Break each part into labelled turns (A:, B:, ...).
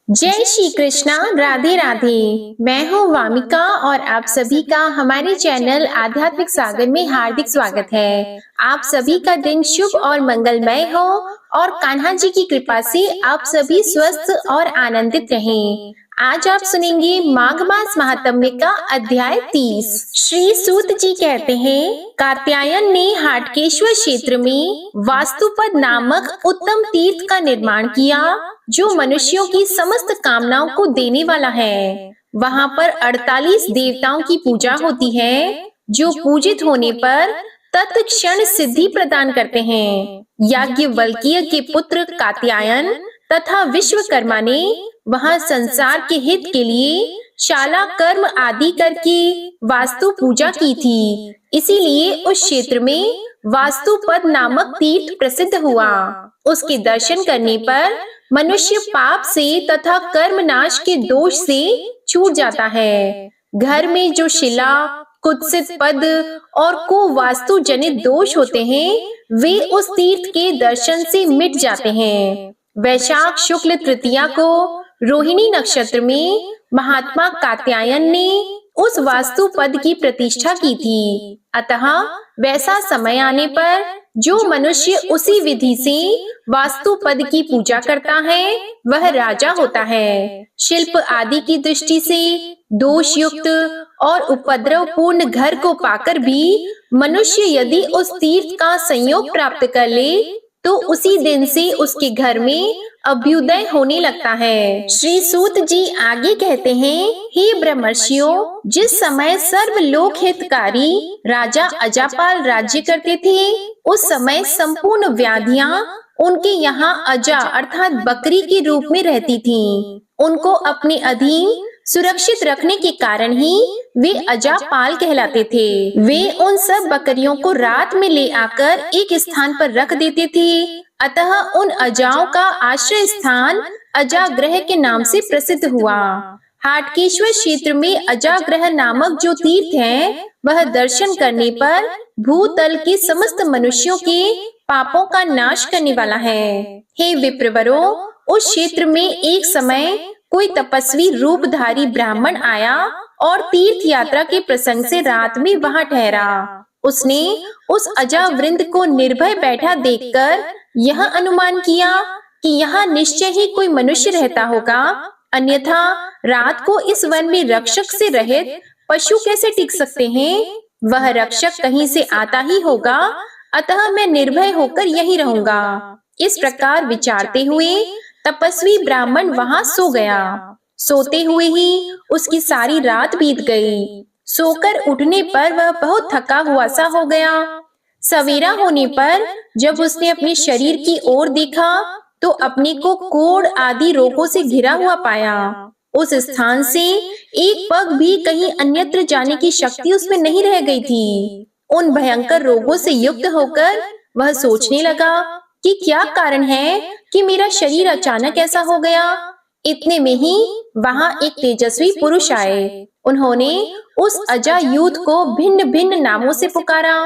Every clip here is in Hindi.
A: जय श्री कृष्णा। राधे राधे। मैं हूँ वामिका और आप सभी का हमारे चैनल आध्यात्मिक सागर में हार्दिक स्वागत है। आप सभी का दिन शुभ और मंगलमय हो और कान्हा जी की कृपा से आप सभी स्वस्थ और आनंदित रहें। आज आप सुनेंगे माघ मास महात्म्य का अध्याय 30। श्री सूत जी कहते हैं, कात्यायन ने हाटकेश्वर क्षेत्र में वास्तुपद नामक उत्तम तीर्थ का निर्माण किया, जो मनुष्यों की समस्त कामनाओं को देने वाला है। वहाँ पर 48 देवताओं की पूजा होती है, जो पूजित होने पर तत्क्षण सिद्धि प्रदान करते हैं। याज्ञवल्क्य के पुत्र कात्यायन तथा विश्वकर्मा ने वहाँ संसार के हित के लिए शाला कर्म आदि करके वास्तु पूजा की थी। इसीलिए उस क्षेत्र में वास्तुपद नामक तीर्थ प्रसिद्ध हुआ। उसके दर्शन करने पर मनुष्य पाप से तथा कर्म नाश के दोष से छूट जाता है। घर में जो शिला, कुत्सित पद और कुवास्तु जनित दोष होते हैं, वे उस तीर्थ के दर्शन से मिट जाते हैं। वैशाख शुक्ल तृतीया को रोहिणी नक्षत्र में महात्मा कात्यायन ने उस वास्तु पद की प्रतिष्ठा की थी। अतः वैसा समय आने पर जो मनुष्य उसी विधि से वास्तु पद की पूजा करता है, वह राजा होता है। शिल्प आदि की दृष्टि से दोष युक्त और उपद्रव पूर्ण घर को पाकर भी मनुष्य यदि उस तीर्थ का संयोग प्राप्त कर ले, तो उसी दिन से उसके घर में अभ्युदय होने लगता है। श्री सूत जी आगे कहते हैं, हे ब्रह्मर्षियों, जिस समय सर्वलोक हितकारी राजा अजापाल राज्य करते थे, उस समय संपूर्ण व्याधियां उनके यहाँ अजा अर्थात बकरी के रूप में रहती थीं। उनको अपने अधीन सुरक्षित रखने के कारण ही वे अजापाल कहलाते थे। वे उन सब बकरियों को रात में ले आकर एक स्थान पर रख देते थे। अतः उन अजाओं का आश्रय स्थान अजाग्रह के नाम से प्रसिद्ध हुआ। हाटकेश्वर क्षेत्र में अजाग्रह नामक जो तीर्थ है, वह दर्शन करने पर भूतल के समस्त मनुष्यों के पापों का नाश करने वाला है। हे विप्रवरों, उस क्षेत्र में एक समय कोई तपस्वी रूपधारी ब्राह्मण आया और तीर्थ यात्रा के प्रसंग से रात में वहां ठहरा। उसने उस अजावृंद को निर्भय बैठा देखकर यह अनुमान किया कि यहाँ निश्चय ही कोई मनुष्य रहता होगा, अन्यथा रात को इस वन में रक्षक से रहित पशु कैसे टिक सकते हैं। वह रक्षक कहीं से आता ही होगा, अतः मैं निर्भय होकर यहीं रहूंगा। इस प्रकार विचारते हुए तपस्वी ब्राह्मण वहां सो गया। सोते हुए ही उसकी सारी रात बीत गई। सोकर उठने पर वह बहुत थका हुआ सा हो गया। सवेरा होने पर जब उसने अपने शरीर की ओर देखा, तो अपने को कोढ़ आदि रोगों से घिरा हुआ पाया। उस स्थान से एक पग भी कहीं अन्यत्र जाने की शक्ति उसमें नहीं रह गई थी। उन भयंकर रोगों से युक्त होकर वह सोचने लगा कि क्या कारण है कि मेरा शरीर अचानक ऐसा हो गया। इतने में ही वहां एक तेजस्वी पुरुष आए। उन्होंने उस अजायूथ को भिन्न भिन्न नामों से पुकारा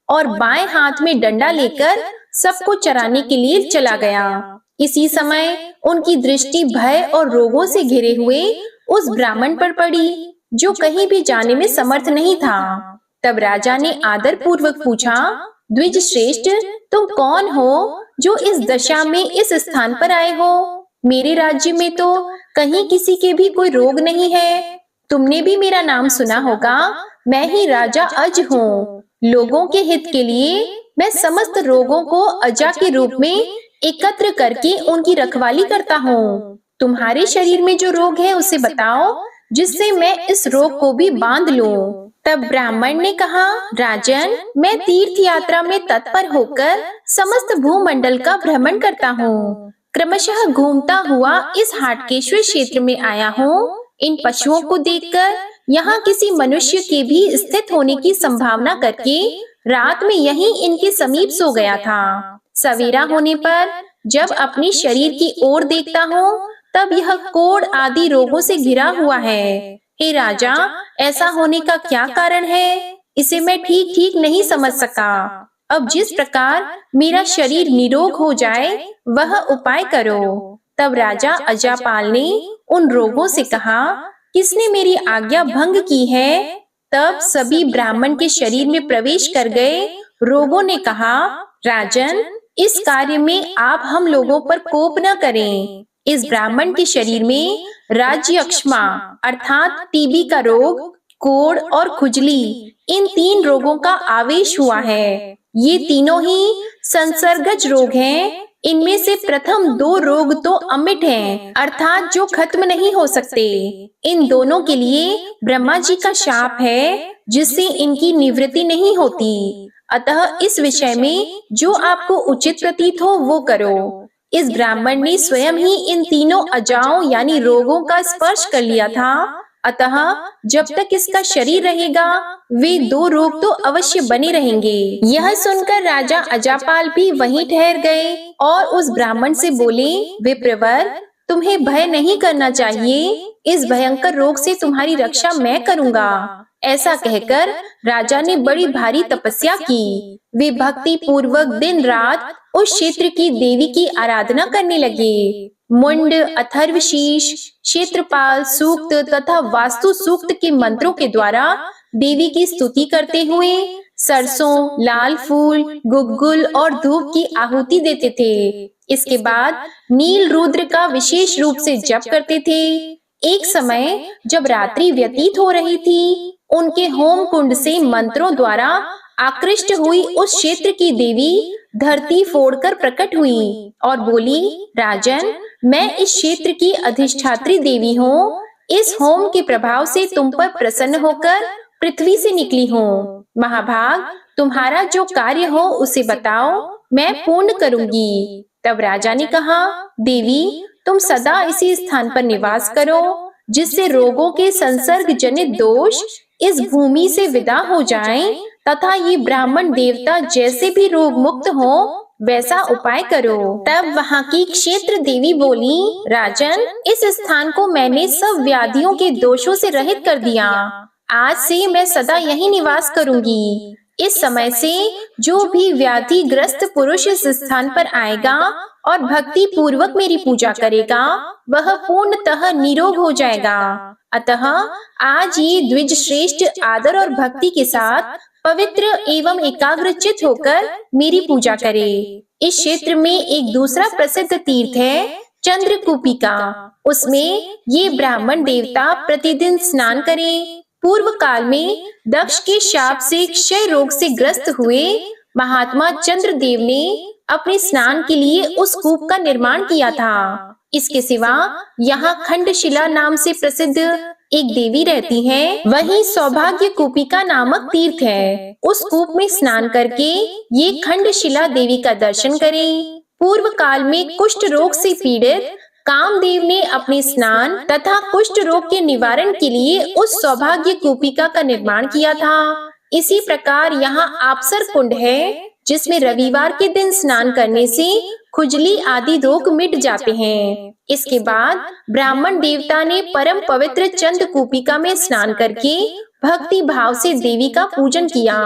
A: और बाएं हाथ में डंडा लेकर सबको चराने के लिए चला गया। इसी समय उनकी दृष्टि भय और रोगों से घिरे हुए उस ब्राह्मण पर पड़ी, जो कहीं भी जाने में समर्थ नहीं था। तब राजा ने आदर पूर्वक पूछा, द्विज श्रेष्ठ, तुम कौन हो जो इस दशा में इस स्थान पर आए हो? मेरे राज्य में तो कहीं किसी के भी कोई रोग नहीं है। तुमने भी मेरा नाम सुना होगा, मैं ही राजा अज हूँ। लोगों के हित के लिए मैं समस्त रोगों को अजा के रूप में एकत्र करके उनकी रखवाली करता हूँ। तुम्हारे शरीर में जो रोग है उसे बताओ, जिससे मैं इस रोग को भी बांध लूं। तब ब्राह्मण ने कहा, राजन, मैं तीर्थ यात्रा में तत्पर होकर समस्त भूमंडल का भ्रमण करता हूँ। क्रमशः घूमता हुआ इस हाटकेश्वर क्षेत्र में आया हूँ। इन पशुओं को देखकर यहाँ किसी मनुष्य के भी स्थित होने की संभावना करके रात में यहीं इनके समीप सो गया था। सवेरा होने पर जब अपने शरीर की ओर देखता हूँ, तब यह कोढ़ आदि रोगों से घिरा हुआ है। हे राजा, ऐसा होने का क्या कारण है? इसे मैं ठीक ठीक नहीं समझ सका। अब जिस प्रकार मेरा शरीर निरोग हो जाए, वह उपाय करो। तब राजा अजापाल ने उन रोगों से कहा, किसने मेरी आज्ञा भंग की है? तब सभी ब्राह्मण के शरीर में प्रवेश कर गए। रोगों ने कहा, राजन, इस कार्य में आप हम लोगों पर कोप न करें। इस ब्राह्मण के शरीर में राज्य अक्षमा अर्थात टीबी का रोग, कोढ़ और खुजली, इन 3 रोगों का आवेश हुआ है। ये तीनों ही संसर्गज रोग हैं। इनमें से प्रथम 2 रोग तो अमिट हैं, अर्थात जो खत्म नहीं हो सकते। इन दोनों के लिए ब्रह्मा जी का शाप है, जिससे इनकी निवृत्ति नहीं होती। अतः इस विषय में जो आपको उचित प्रतीत हो वो करो। इस ब्राह्मण ने स्वयं ही इन तीनों अजाओं यानी रोगों का स्पर्श कर लिया था। अतः जब तक इसका शरीर रहेगा वे 2 रोग तो अवश्य बने रहेंगे। यह सुनकर राजा अजापाल भी वहीं ठहर गए और उस ब्राह्मण से बोले, विप्रवर, तुम्हें भय नहीं करना चाहिए। इस भयंकर रोग से तुम्हारी रक्षा मैं करूंगा। ऐसा कहकर राजा ने बड़ी भारी तपस्या की। वे भक्ति पूर्वक दिन रात उस क्षेत्र की देवी की आराधना करने लगे। मुंड, अथर्वशीष, क्षेत्रपाल सूक्त तथा वास्तु सूक्त के मंत्रों के द्वारा देवी की स्तुति करते हुए सरसों, लाल फूल, गुग्गुल और धूप की आहुति देते थे। इसके बाद नील रुद्र का विशेष रूप से जप करते थे। एक समय जब रात्रि व्यतीत हो रही थी, उनके होम कुंड से मंत्रों द्वारा आकृष्ट हुई उस क्षेत्र की देवी धरती फोड़कर प्रकट हुई और बोली, राजन, मैं इस क्षेत्र की अधिष्ठात्री देवी हूँ। इस होम के प्रभाव से तुम पर प्रसन्न होकर पृथ्वी से निकली हूँ। महाभाग, तुम्हारा जो कार्य हो उसे बताओ, मैं पूर्ण करूंगी। तब राजा ने कहा, देवी, तुम सदा इसी स्थान पर निवास करो, जिससे रोगों के संसर्ग जनित दोष इस भूमि से विदा हो जाएं, तथा ये ब्राह्मण देवता जैसे भी रोग मुक्त हो वैसा उपाय करो। तब वहाँ की क्षेत्र देवी बोली, राजन, इस स्थान को मैंने सब व्याधियों के दोषों से रहित कर दिया। आज से मैं सदा यही निवास करूंगी। इस समय से जो भी व्याधि ग्रस्त पुरुष इस स्थान पर आएगा और भक्ति पूर्वक मेरी पूजा करेगा, वह पूर्णतः निरोग हो जाएगा। अतः आज ये द्विज श्रेष्ठ आदर और भक्ति के साथ पवित्र एवं एकाग्रचित होकर मेरी पूजा करे। इस क्षेत्र में एक दूसरा प्रसिद्ध तीर्थ है चंद्रकूपिका। उसमें ये ब्राह्मण देवता प्रतिदिन स्नान करें। पूर्व काल में दक्ष के शाप से क्षय रोग से ग्रस्त हुए महात्मा चंद्रदेव ने अपने स्नान के लिए उस कूप का निर्माण किया था। इसके सिवा यहाँ खंडशिला नाम से प्रसिद्ध एक देवी रहती है। वहीं सौभाग्य कूपिका नामक तीर्थ है। उस कूप में स्नान करके ये खंडशिला देवी का दर्शन करें। पूर्व काल में कुष्ठ रोग से पीड़ित कामदेव ने अपने स्नान तथा कुष्ठ रोग के निवारण के लिए उस सौभाग्य कूपिका का निर्माण किया था। इसी प्रकार यहाँ आपसर कुंड है, जिसमें रविवार के दिन स्नान करने से खुजली आदि रोग मिट जाते हैं। इसके बाद ब्राह्मण देवता ने परम पवित्र चंद्रकूपिका में स्नान करके भक्ति भाव से देवी का पूजन किया।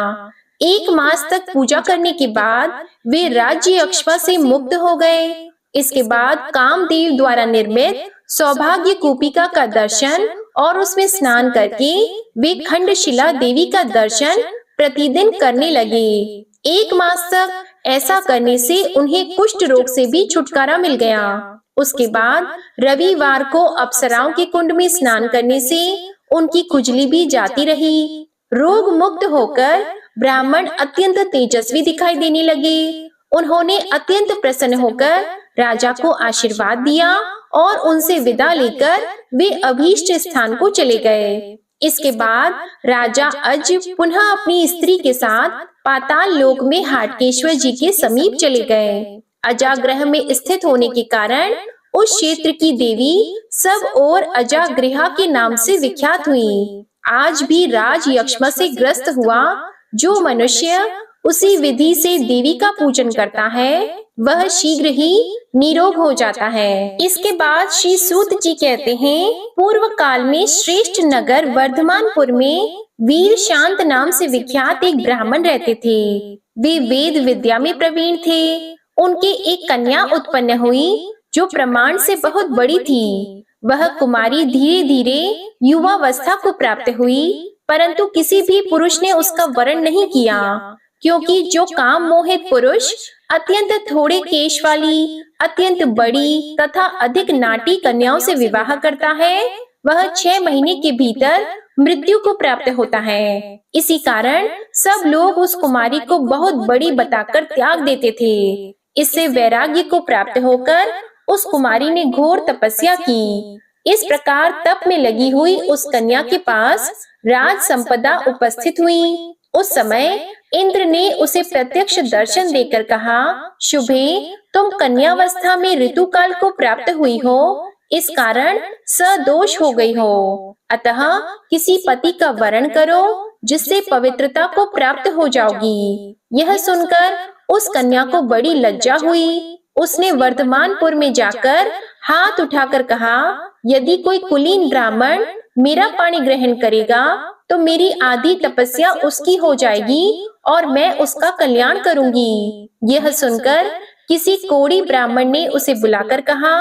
A: 1 मास तक पूजा करने के बाद वे राज्य अक्षमा से मुक्त हो गए। इसके बाद कामदेव द्वारा निर्मित सौभाग्य कूपिका का दर्शन और उसमें स्नान करके वे खंडशिला देवी का दर्शन प्रतिदिन करने लगे। 1 मास तक ऐसा करने से उन्हें कुष्ठ रोग से भी छुटकारा मिल गया। उसके बाद रविवार को अप्सराओं के कुंड में स्नान करने से उनकी खुजली भी जाती रही। रोग मुक्त होकर ब्राह्मण अत्यंत तेजस्वी दिखाई देने लगे। उन्होंने अत्यंत प्रसन्न होकर राजा को आशीर्वाद दिया और उनसे विदा लेकर वे अभीष्ट स्थान को चले गए। इसके बाद राजा अज पुनः अपनी स्त्री के साथ पाताल लोक में हाटकेश्वर जी के समीप चले गए। अजागृह में स्थित होने के कारण उस क्षेत्र की देवी सब और अजागृहा के नाम से विख्यात हुई। आज भी राज यक्ष्मा से ग्रस्त हुआ जो मनुष्य उसी विधि से देवी का पूजन करता है, वह शीघ्र ही निरोग हो जाता है। इसके बाद श्री सूत जी कहते हैं, पूर्व काल में श्रेष्ठ नगर वर्धमानपुर में वीर शांत नाम से विख्यात एक ब्राह्मण रहते थे। वे वेद विद्या में प्रवीण थे। उनके एक कन्या उत्पन्न हुई जो प्रमाण से बहुत बड़ी थी। वह कुमारी धीरे धीरे युवावस्था को प्राप्त हुई, परंतु किसी भी पुरुष ने उसका वरण नहीं किया, क्योंकि जो काम मोहित पुरुष अत्यंत थोड़े केश वाली, अत्यंत बड़ी तथा अधिक नाटी कन्याओं से विवाह करता है, वह 6 महीने के भीतर मृत्यु को प्राप्त होता है। इसी कारण सब लोग उस कुमारी को बहुत बड़ी बताकर त्याग देते थे। इससे वैराग्य को प्राप्त होकर उस कुमारी ने घोर तपस्या की। इस प्रकार तप में लगी हुई उस कन्या के पास राज संपदा उपस्थित हुई। उस समय इंद्र ने उसे प्रत्यक्ष दर्शन देकर कहा, शुभे, तुम कन्यावस्था में ऋतुकाल को प्राप्त हुई हो, इस कारण सदोष हो गई हो। अतः किसी पति का वरण करो, जिससे पवित्रता को प्राप्त हो जाओगी। यह सुनकर उस कन्या को बड़ी लज्जा हुई। उसने वर्धमानपुर में जाकर हाथ उठाकर कहा, यदि कोई कुलीन ब्राह्मण मेरा पानी ग्रहण करेगा तो मेरी आधी तपस्या उसकी हो जाएगी और मैं उसका कल्याण करूंगी। यह सुनकर किसी कोढ़ी ब्राह्मण ने उसे बुलाकर कहा,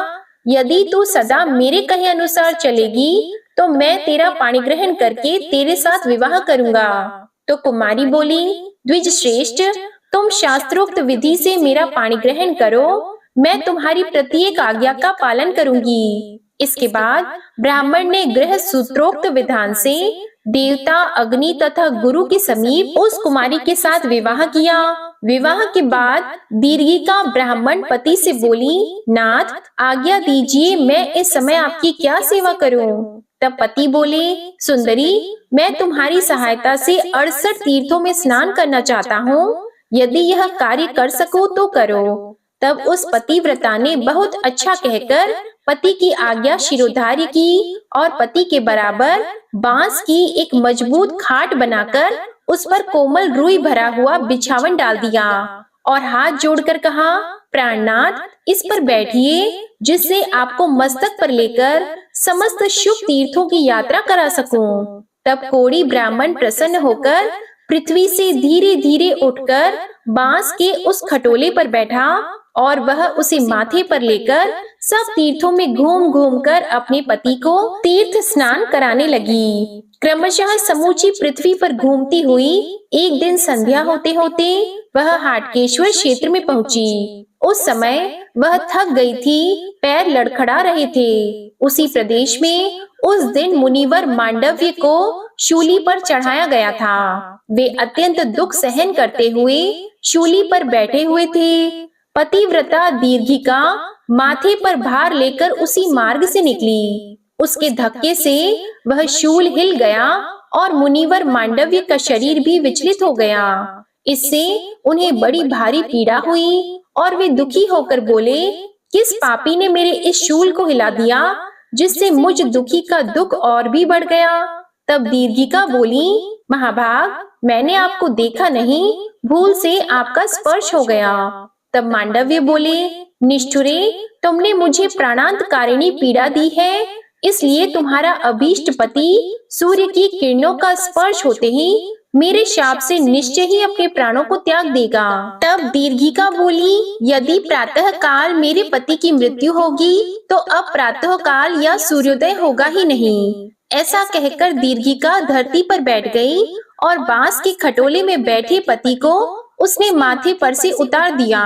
A: यदि तू सदा मेरे कहे अनुसार चलेगी तो मैं तेरा पानी ग्रहण करके तेरे साथ विवाह करूंगा। तो कुमारी बोली, द्विज श्रेष्ठ, तुम शास्त्रोक्त विधि से मेरा पानी ग्रहण करो, मैं तुम्हारी प्रत्येक आज्ञा का पालन करूंगी। इसके बाद ब्राह्मण ने गृह सूत्रोक्त विधान से देवता, अग्नि तथा गुरु के समीप उस कुमारी के साथ विवाह किया। विवाह के बाद दीर्घिका ब्राह्मण पति से बोली, नाथ, आज्ञा दीजिए, मैं इस समय आपकी क्या सेवा करूं? तब पति बोले, सुंदरी, मैं तुम्हारी सहायता से 68 तीर्थों में स्नान करना चाहता हूँ। यदि यह कार्य कर सको तो करो। तब उस पतिव्रता ने बहुत अच्छा कहकर पति की आज्ञा शिरोधार्य की और पति के बराबर बांस की एक मजबूत खाट बनाकर उस पर कोमल रुई भरा हुआ बिछावन डाल दिया और हाथ जोड़कर कहा, प्राणनाथ, इस पर बैठिए, जिससे आपको मस्तक पर लेकर समस्त शुभ तीर्थों की यात्रा करा सकूं। तब कोढ़ी ब्राह्मण प्रसन्न होकर पृथ्वी से धीरे धीरे उठकर बांस के उस खटोले पर बैठा और वह उसे माथे पर लेकर सब तीर्थों में घूम घूम कर अपने पति को तीर्थ स्नान कराने लगी। क्रमशः समूची पृथ्वी पर घूमती हुई एक दिन संध्या होते होते वह हाटकेश्वर क्षेत्र में पहुंची। उस समय वह थक गई थी, पैर लड़खड़ा रहे थे। उसी प्रदेश में उस दिन मुनिवर मांडव्य को शूली पर चढ़ाया गया था। वे अत्यंत दुख सहन करते हुए शूली पर बैठे हुए थे। पतिव्रता दीर्घिका माथे पर भार लेकर उसी मार्ग से निकली। उसके धक्के से वह शूल हिल गया और मुनिवर मांडव्य का शरीर भी विचलित हो गया। इससे उन्हें बड़ी भारी पीड़ा हुई और वे दुखी होकर बोले, किस पापी ने मेरे इस शूल को हिला दिया, जिससे मुझ दुखी का दुख और भी बढ़ गया। तब दीर्घिका बोली, महाभाग, मैंने आपको देखा नहीं, भूल से आपका स्पर्श हो गया। तब मांडव्य बोले, निष्ठुरे, तुमने मुझे प्राणांतकारिणी पीड़ा दी है, इसलिए तुम्हारा अभीष्ट पति सूर्य की किरणों का स्पर्श होते ही मेरे शाप से निश्चय ही अपने प्राणों को त्याग देगा। तब दीर्घिका बोली, यदि प्रातः काल मेरे पति की मृत्यु होगी तो अब प्रातः काल या सूर्योदय होगा ही नहीं। ऐसा कहकर दीर्घिका धरती पर बैठ गई और बांस के खटोले में बैठे पति को उसने माथे पर से उतार दिया।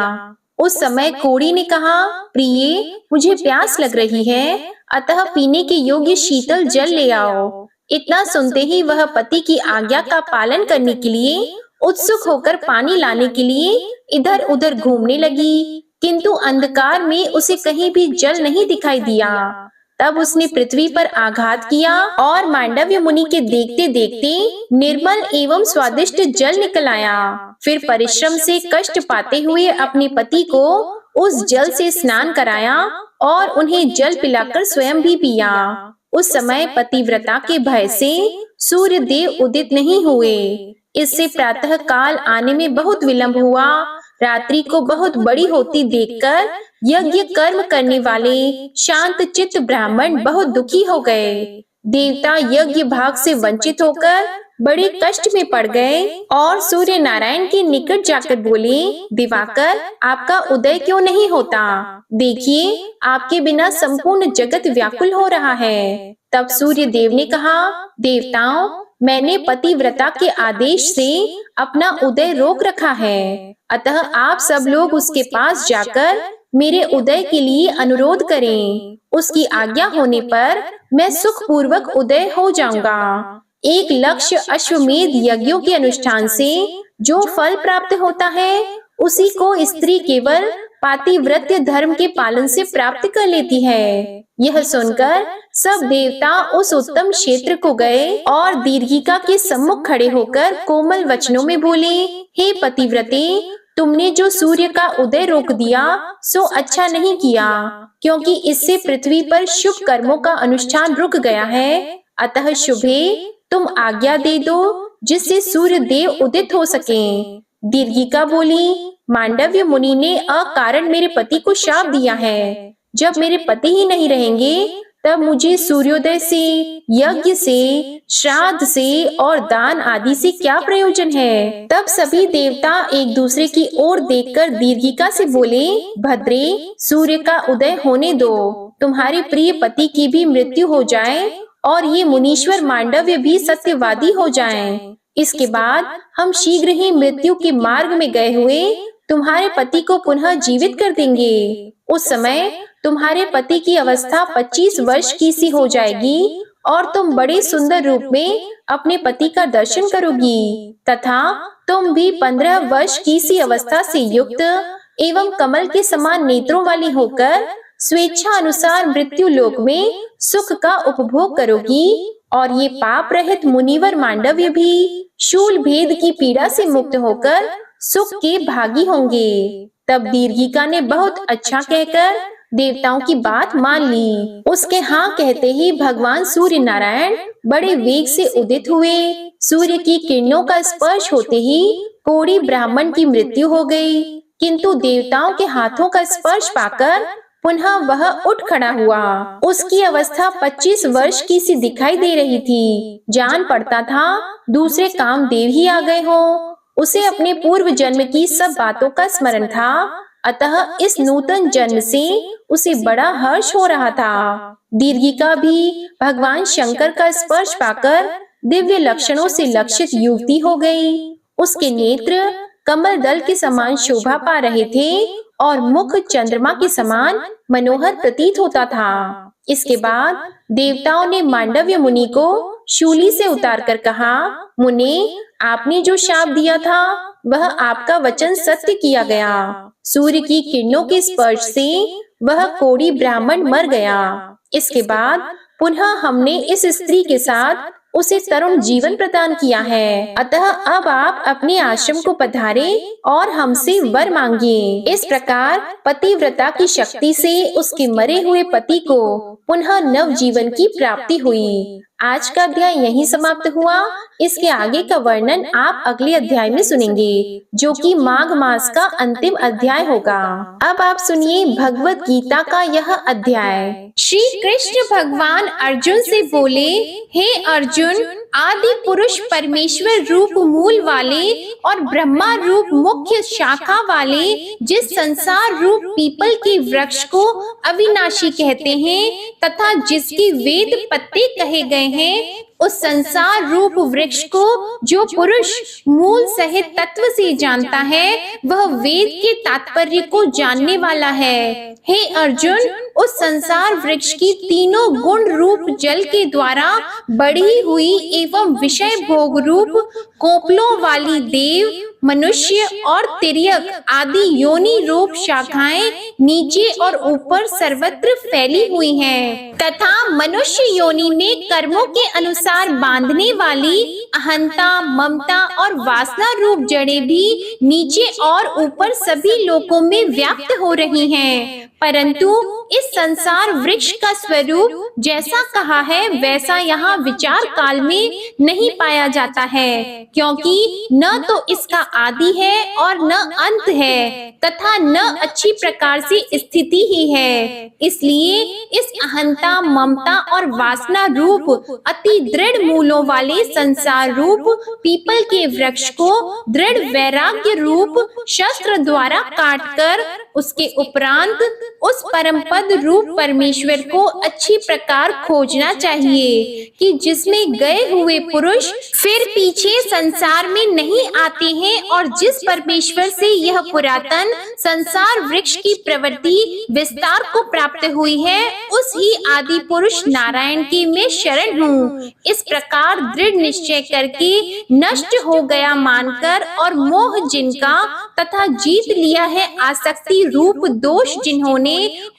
A: उस समय कोढ़ी ने कहा, प्रिय, मुझे प्यास लग रही है, अतः पीने के योग्य शीतल जल ले आओ। इतना सुनते ही वह पति की आज्ञा का पालन करने के लिए उत्सुक होकर पानी लाने के लिए इधर उधर घूमने लगी, किंतु अंधकार में उसे कहीं भी जल नहीं दिखाई दिया। तब उसने पृथ्वी पर आघात किया और मांडव्य मुनि के देखते देखते निर्मल एवं स्वादिष्ट जल निकल आया। फिर परिश्रम से कष्ट पाते हुए अपने पति को उस जल से स्नान कराया और उन्हें जल पिलाकर स्वयं भी पिया। उस समय पतिव्रता के भय से सूर्य देव उदित नहीं हुए। इससे प्रातः काल आने में बहुत विलंब हुआ। रात्रि को बहुत बड़ी होती देखकर यज्ञ कर्म करने वाले शांत चित्त ब्राह्मण बहुत दुखी हो गए। देवता यज्ञ भाग से वंचित होकर बड़े कष्ट में पड़ गए और सूर्य नारायण के निकट जाकर बोले, दिवाकर, आपका उदय क्यों नहीं होता? देखिए, आपके बिना संपूर्ण जगत व्याकुल हो रहा है। तब सूर्य देव ने कहा, देवताओं, मैंने पतिव्रता के आदेश से अपना उदय रोक रखा है, अतः आप सब लोग उसके पास जाकर मेरे उदय के लिए अनुरोध करें। उसकी आज्ञा होने पर मैं सुख पूर्वक उदय हो जाऊंगा। एक लक्ष्य अश्वमेध यज्ञों के अनुष्ठान से जो फल प्राप्त होता है, उसी को स्त्री केवल पातिव्रत्य धर्म के पालन से प्राप्त कर लेती है। यह सुनकर सब देवता उस उत्तम क्षेत्र को गए और दीर्घिका के सम्मुख खड़े होकर कोमल वचनों में बोले, हे पतिव्रते, तुमने जो सूर्य का उदय रोक दिया सो अच्छा नहीं किया, क्योंकि इससे पृथ्वी पर शुभ कर्मों का अनुष्ठान रुक गया है। अतः शुभे, तुम आज्ञा दे दो जिससे सूर्य देव उदित हो सकें। दीर्घिका बोली, मांडव्य मुनि ने अकारण मेरे पति को शाप दिया है। जब मेरे पति ही नहीं रहेंगे तब मुझे सूर्योदय से, यज्ञ से, श्राद्ध से और दान आदि से क्या प्रयोजन है? तब सभी देवता एक दूसरे की ओर देखकर दीर्घिका से बोले, भद्रे, सूर्य का उदय होने दो, तुम्हारे प्रिय पति की भी मृत्यु हो जाए और ये मुनीश्वर मांडव्य भी सत्यवादी हो जाएं। इसके बाद हम शीघ्र ही मृत्यु के मार्ग में गए हुए तुम्हारे पति को पुनः जीवित कर देंगे। उस समय तुम्हारे पति की अवस्था 25 वर्ष की सी हो जाएगी और तुम बड़े सुंदर रूप में अपने पति का दर्शन करोगी, तथा तुम भी 15 वर्ष की सी अवस्था से युक्त एवं कमल के समान नेत्रों वाली होकर स्वेच्छा अनुसार मृत्यु लोक में सुख का उपभोग करोगी। और ये पाप रहित मुनिवर मांडव्य भी शूल भेद की पीड़ा से मुक्त होकर सुख के भागी होंगे। तब दीर्घिका ने बहुत अच्छा कहकर देवताओं की बात मान ली। उसके हाँ कहते ही भगवान सूर्य नारायण बड़े वेग से उदित हुए। सूर्य की किरणों का स्पर्श होते ही कोढ़ी ब्राह्मण की मृत्यु हो गई, किंतु देवताओं के हाथों का स्पर्श पाकर पुनः वह उठ खड़ा हुआ। उसकी अवस्था 25 वर्ष की सी दिखाई दे रही थी। जान पड़ता था दूसरे कामदेव ही आ गए हो। उसे अपने पूर्व जन्म की सब बातों का स्मरण था, अतः इस नूतन जन्म से उसे बड़ा हर्ष हो रहा था। दीर्घिका भी भगवान शंकर का स्पर्श पाकर दिव्य लक्षणों से लक्षित युवती हो गई। उसके नेत्र कमल दल के समान शोभा पा रहे थे और मुख चंद्रमा के समान मनोहर प्रतीत होता था। इसके बाद देवताओं ने मांडव्य मुनि को शूली से उतारकर कहा, मुनि, आपने जो शाप दिया था वह आपका वचन सत्य किया गया। सूर्य की किरणों के स्पर्श से वह कोढ़ी ब्राह्मण मर गया। इसके बाद पुनः हमने इस स्त्री के साथ उसे तरुण जीवन प्रदान किया है, अतः अब आप अपने आश्रम को पधारे और हमसे वर मांगिए। इस प्रकार पतिव्रता की शक्ति से उसके मरे हुए पति को पुनः नव जीवन की प्राप्ति हुई। आज का अध्याय यहीं समाप्त हुआ। इसके आगे का वर्णन आप अगले अध्याय में सुनेंगे, जो कि माघ मास का अंतिम अध्याय होगा। अब आप सुनिए भगवत गीता का यह अध्याय। श्री कृष्ण भगवान अर्जुन से बोले, हे अर्जुन, आदि पुरुष परमेश्वर रूप मूल वाले और ब्रह्मा रूप मुख्य शाखा वाले जिस संसार रूप पीपल के वृक्ष को अविनाशी कहते हैं तथा जिसके वेद पत्ते कहे गए हैं, उस संसार रूप वृक्ष को जो पुरुष मूल सहित तत्व से जानता है वह वेद के तात्पर्य को जानने वाला है। हे अर्जुन, उस संसार वृक्ष की तीनों गुण रूप जल के द्वारा बढ़ी हुई एवं विषय भोग रूप कोपलों वाली देव, मनुष्य और तिर्यक आदि योनि रूप शाखाएं नीचे और ऊपर सर्वत्र फैली हुई हैं, तथा मनुष्य योनि में कर्मों के अनुसार बांधने वाली अहंता, ममता और वासना रूप जड़ें भी नीचे और ऊपर सभी लोकों में व्याप्त हो रही हैं। परंतु इस संसार वृक्ष का स्वरूप जैसा कहा है वैसा यहाँ विचार काल में नहीं पाया जाता है, क्योंकि न तो इसका आदि है और न अंत है, तथा न अच्छी प्रकार से स्थिति ही है। इसलिए इस अहंता, ममता और वासना रूप अति दृढ़ मूलों वाले संसार रूप पीपल के वृक्ष को दृढ़ वैराग्य रूप शस्त्र द्वारा काटकर उसके उपरांत उस परम पद रूप परमेश्वर को अच्छी प्रकार खोजना चाहिए कि जिसमें गए हुए पुरुष फिर पीछे संसार में नहीं आते हैं, और जिस परमेश्वर से यह पुरातन संसार वृक्ष की प्रवृत्ति विस्तार को प्राप्त हुई है, उस ही आदि पुरुष नारायण के मैं शरण हूँ। इस प्रकार दृढ़ निश्चय करके नष्ट हो गया मानकर और मोह जिनका तथा जीत लिया है आसक्ति रूप दोष जिन्होंने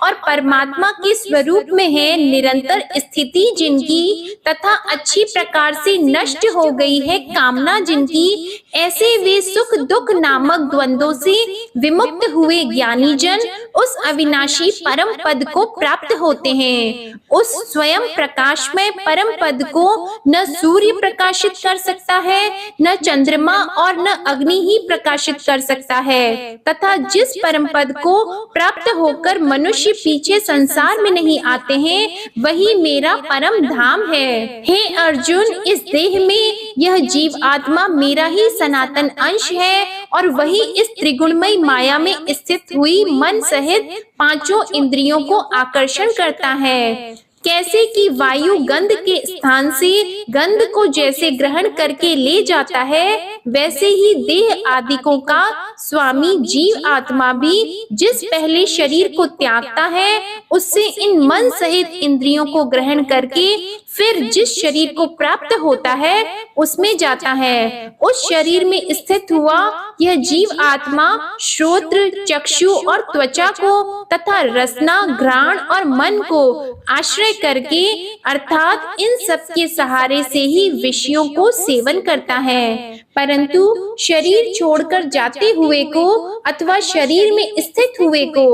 A: और परमात्मा के स्वरूप में है निरंतर स्थिति जिनकी तथा अच्छी प्रकार से नष्ट हो गई है कामना जिनकी, ऐसे वे सुख दुख नामक द्वंद्वों से विमुक्त हुए ज्ञानी जन उस अविनाशी परम पद को प्राप्त होते हैं। उस स्वयं प्रकाशमय परम पद को न सूर्य प्रकाशित कर सकता है, न चंद्रमा और न अग्नि ही प्रकाशित कर सकता है, तथा जिस परम पद को प्राप्त होकर मनुष्य पीछे संसार में नहीं आते हैं, वही मेरा परम धाम है। हे अर्जुन, इस देह में यह जीव आत्मा मेरा ही सनातन अंश है, और वही इस त्रिगुणमयी माया में स्थित हुई मन सहित पांचों इंद्रियों को आकर्षण करता है। कैसे कि वायु गंध के स्थान से गंध को जैसे ग्रहण करके ले जाता है, वैसे ही देह आदिकों का स्वामी जीव आत्मा भी जिस पहले शरीर को त्यागता है, उससे इन मन सहित इंद्रियों को ग्रहण करके फिर जिस शरीर को प्राप्त होता है उसमें जाता है। उस शरीर में स्थित हुआ यह जीव आत्मा श्रोत्र, चक्षु और त्वचा को तथा रसना, घ्राण और मन को आश्रय करके अर्थात इन सब के सहारे से ही विषयों को सेवन करता है, परंतु शरीर छोड़कर जाते हुए को अथवा शरीर में स्थित हुए को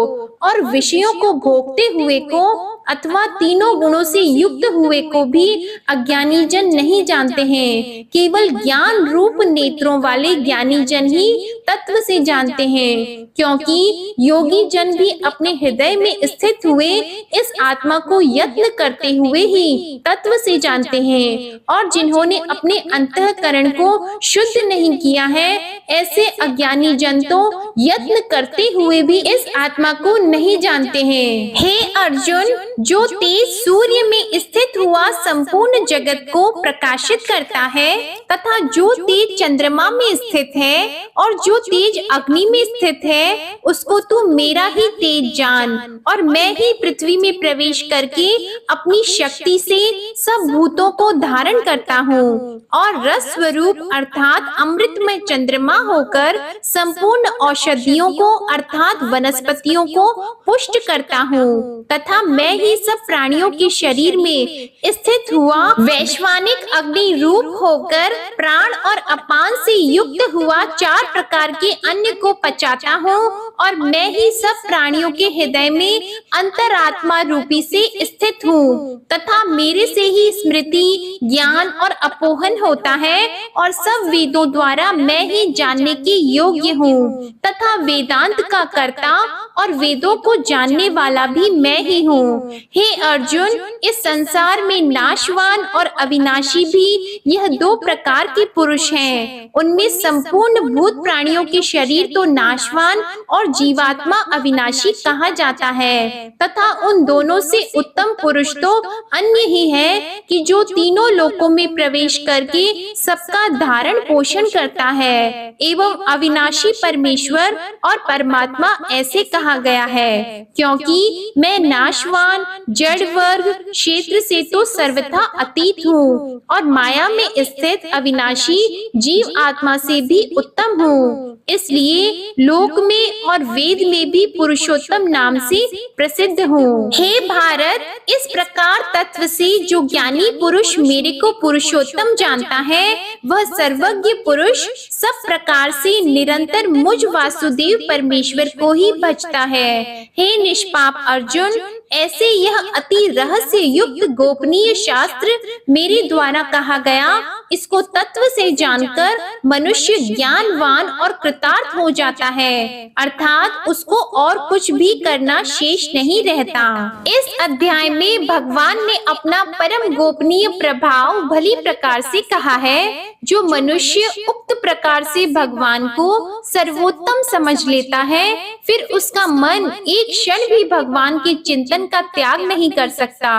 A: और विषयों को भोगते हुए को अथवा तीनों गुणों से युक्त हुए को भी अज्ञानी जन नहीं जानते हैं। केवल ज्ञान रूप नेत्रों वाले ज्ञानी जन ही तत्व से जानते हैं, क्योंकि योगी जन भी अपने हृदय में स्थित हुए इस आत्मा को यत्न करते हुए ही तत्व से जानते हैं, और जिन्होंने अपने अंतःकरण को शुद्ध नहीं किया है, ऐसे अज्ञानी जन तो यत्न करते हुए भी इस आत्मा को नहीं जानते हैं। हे अर्जुन, जो तेज सूर्य में स्थित हुआ संपूर्ण जगत को प्रकाशित करता है, तथा जो तेज चंद्रमा में स्थित है और जो तेज अग्नि में स्थित है, उसको तू मेरा ही तेज जान, और मैं ही पृथ्वी में प्रवेश करके अपनी शक्ति से सब भूतों को धारण करता हूँ, और रस स्वरूप अर्थात अमृतमय चंद्रमा होकर संपूर्ण औषधियों को अर्थात वनस्पतियों को पुष्ट करता हूँ, तथा मैं ही सब प्राणियों के शरीर में स्थित हुआ वैश्वानिक अग्नि रूप होकर प्राण और अपान से युक्त हुआ चार प्रकार के अन्न को पचाता हूँ, और मैं ही सब प्राणियों के हृदय में अंतरात्मा रूपी से स्थित हूँ, तथा मेरे से ही स्मृति, ज्ञान और अपोहन होता है, और सब वेदों द्वारा मैं ही जानने के योग्य हूँ, तथा वेदांत का कर्ता और वेदों को जानने वाला भी मैं ही हूँ। हे अर्जुन, इस संसार में नाशवान और अविनाशी भी यह दो प्रकार के पुरुष हैं। उनमें संपूर्ण भूत प्राणियों के शरीर तो नाशवान और जीवात्मा अविनाशी कहा जाता है, तथा उन दोनों से उत्तम पुरुष तो अन्य ही है कि जो तीनों लोकों में प्रवेश करके सबका धारण पोषण करता है। एवं अविनाशी परमेश्वर और परमात्मा ऐसे कहा गया है, क्योंकि मैं नाशवान जड़ वर्ग क्षेत्र से तो सर्वथा अतीत हूँ, और माया में स्थित अविनाशी जीव आत्मा से भी उत्तम हूँ। इसलिए लोक में और वेद में भी पुरुषोत्तम नाम से प्रसिद्ध हूँ। हे भारत, इस प्रकार तत्व से जो ज्ञानी पुरुष मेरे को पुरुषोत्तम जानता है, वह सर्वज्ञ पुरुष सब प्रकार से निरंतर मुझ वासुदेव परमेश्वर को ही भजता है। हे निष्पाप अर्जुन, ऐसे यह अति रहस्य युक्त गोपनीय शास्त्र मेरे द्वारा कहा गया, इसको तत्व से जानकर मनुष्य ज्ञानवान और कृतार्थ हो जाता है, अर्थात उसको और कुछ भी करना शेष नहीं रहता। इस अध्याय में भगवान ने अपना परम गोपनीय प्रभाव भली प्रकार से कहा है। जो मनुष्य उक्त प्रकार से भगवान को सर्वोत्तम समझ लेता है, फिर उसका मन एक क्षण भी भगवान के चिंतन का त्याग नहीं कर सकता,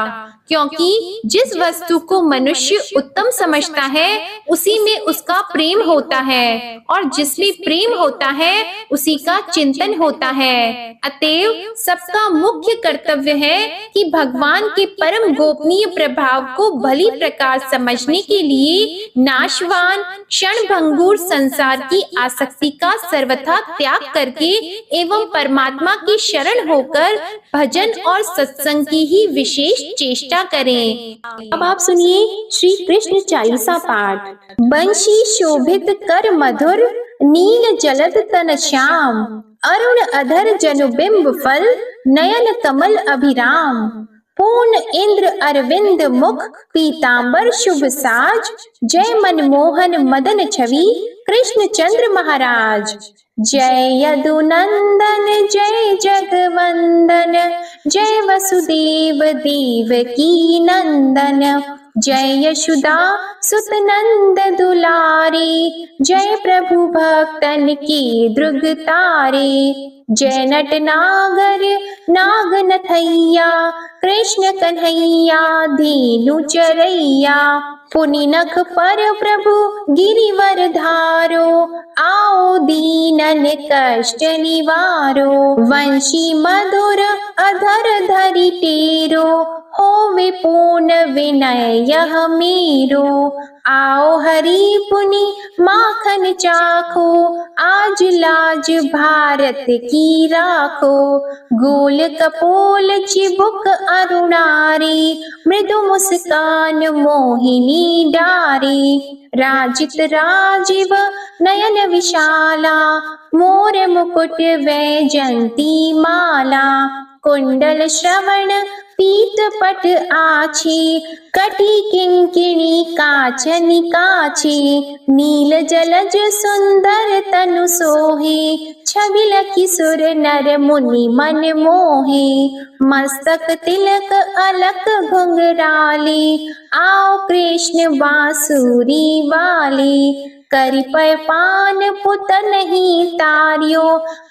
A: क्योंकि जिस वस्तु को मनुष्य उत्तम समझता है उसी में उसका प्रेम होता है, और जिसमें प्रेम होता है उसी का चिंतन होता है। अतएव सबका मुख्य कर्तव्य है कि भगवान के परम गोपनीय प्रभाव को भली प्रकार समझने के लिए नाशवान क्षण भंगुर संसार की आसक्ति का सर्वथा त्याग करके एवं परमात्मा की शरण होकर भजन और सत्संग की ही विशेष चेष्टा करें। अब आप सुनिए श्री कृष्ण चालीसा पाठ। बंशी शोभित कर मधुर, नील जलद तन श्याम, अरुण अधर जनुबिंब फल, नयन कमल अभिराम, पूर्ण इंद्र अरविंद मुख, पीतांबर शुभ साज, जय मनमोहन मदन छवि, कृष्ण चंद्र महाराज। जय यदुनंदन जय जगवंदन, जय वसुदेव देवकी नंदन, जय यशोदा सुत नंद दुलारे, जय प्रभु भक्तन की द्रुग तारे, जय नट नागर नाग नथैया, कृष्ण कन्हैया धेनु चरैया, पुनि नख पर प्रभु गिरिवर धारो, आओ दीनन कष्ट निवारो, वंशी मधुर अधर धरि टेरो, होवे पूर्ण विनय यह मेरो, आओ हरि पुनि माखन चाखो, आज लाज भारत की राखो, गोल कपोल चिबुक अरुणारी, मृदु मुस्कान मोहिनी डारी, राजित राजीव नयन विशाला, मोर मुकुट वैजंती माला, कुंडल श्रवण पीत पट आछी, कटी किंकिणी काचनि काछी, नील जलज सुंदर तनु सोहे, छबिल किशोर नर मुनि मन मोहे, मस्तक तिलक अलक घुंघराली, आओ कृष्ण बांसुरी वाली, करि पय पान पुत नहीं तारियो,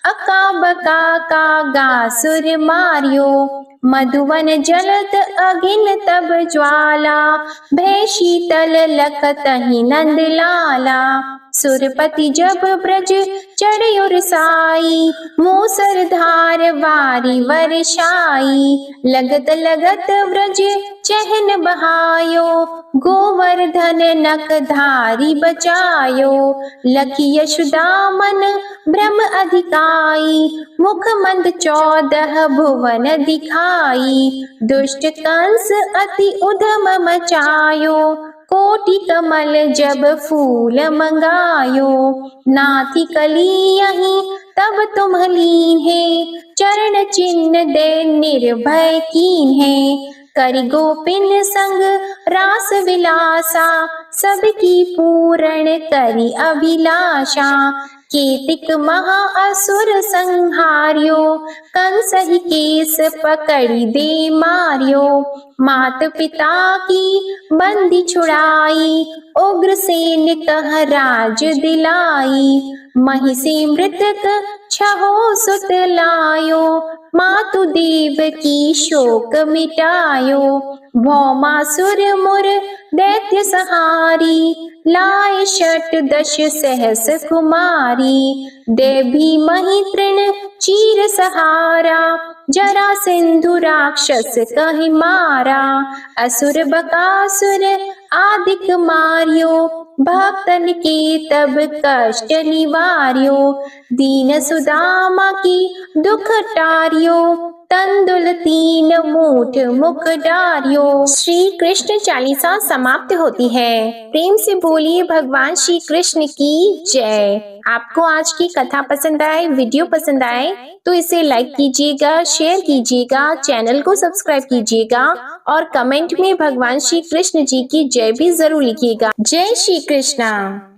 A: अका बका का गासुर मारियो, मधुवन जलत अगिन तब ज्वाला, भय शीतल लखतहि नंद लाला, सुरपति जब ब्रज चढ़ साई, मूसर धार वारी वर्षाई, लगत लगत ब्रज चहन बहायो, गोवर्धन नख धारी बचायो, लखी यशोदा मन भ्रम अधिकाई, मुख मंद 14 भुवन दिखाई, दुष्ट कंस अति उधम मचायो, कोटि कमल जब फूल मंगायो, नाथी कली यहीं तब तुम लीन है, चरण चिन्ह दे निर्भय कीन है, करि गोपिन संग रास विलासा, सबकी पूर्ण करि अभिलाषा, केतिक महा असुर संहार्यो, कंस ही केस पकड़ी दे मारियो, मात पिता की बंदी छुड़ाई, उग्रसेन कह राज दिलाई, महिषी मृतक छहो सुत लायो, मातु देव की शोक मिटायो, भौमासुर मुर दैत्य सहारी, लाए 10 सहस कुमारी, देवी मही तृण चीर सहारा, जरा सिंधु राक्षस कहि मारा, असुर बकासुर आदिक मारियो, भक्तन के तब कष्ट निवार्यो, दीन सुदामा की दुख टारियो, तंदुल 3 मूठ मुख डारियो। श्री कृष्ण चालीसा समाप्त होती है। प्रेम से बोलिए भगवान श्री कृष्ण की जय। आपको आज की कथा पसंद आए, वीडियो पसंद आए तो इसे लाइक कीजिएगा, शेयर कीजिएगा, चैनल को सब्सक्राइब कीजिएगा और कमेंट में भगवान श्री कृष्ण जी की जय भी जरूर लिखिएगा। जय श्री कृष्णा।